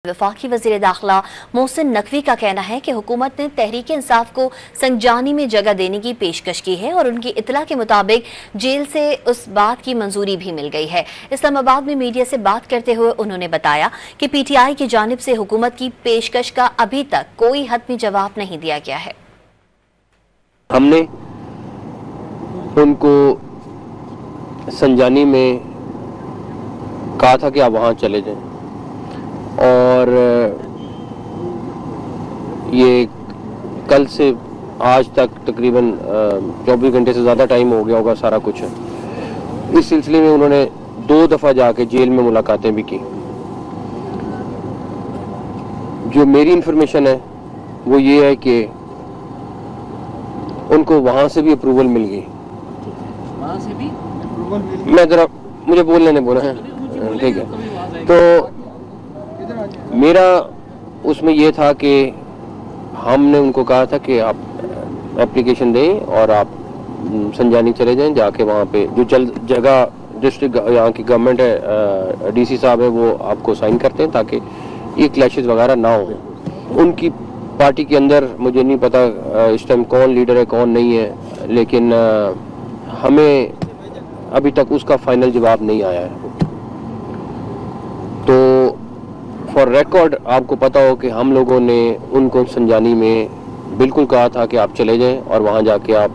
वफाकी वज़ीर दाखिला मोहसिन नकवी का कहना है कि हुकूमत ने तहरीक इंसाफ को संजानी में जगह देने की पेशकश की है और उनकी इतला के मुताबिक जेल से उस बात की मंजूरी भी मिल गई है। इस्लामाबाद में मीडिया से बात करते हुए उन्होंने बताया कि PTI की जानिब से हुकूमत की पेशकश का अभी तक कोई हतमी जवाब नहीं दिया गया है। हमने उनको संजानी में कहा था कि आप वहाँ चले जाएं और ये कल से आज तक तकरीबन 24 घंटे से ज़्यादा टाइम हो गया होगा सारा कुछ। इस सिलसिले में उन्होंने 2 दफ़ा जाके जेल में मुलाकातें भी की। जो मेरी इंफॉर्मेशन है वो ये है कि उनको वहाँ से भी अप्रूवल मिल गई। वहाँ से भी अप्रूवल मिल गई? मैं ज़रा मुझे बोलने ने बोला है, ठीक है। तो मेरा उसमें यह था कि हमने उनको कहा था कि आप एप्लीकेशन दें और आप संजानी चले जाएं, जाके वहाँ पे जो जगह डिस्ट्रिक्ट यहाँ की गवर्नमेंट है, DC साहब है, वो आपको साइन करते हैं ताकि ये क्लैशेस वगैरह ना हो। उनकी पार्टी के अंदर मुझे नहीं पता इस टाइम कौन लीडर है कौन नहीं है, लेकिन हमें अभी तक उसका फाइनल जवाब नहीं आया है। तो फॉर रिकॉर्ड आपको पता हो कि हम लोगों ने उनको संजानी में बिल्कुल कहा था कि आप चले जाएं और वहाँ जाके आप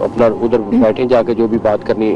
अपना उधर बैठें, जाके जो भी बात करनी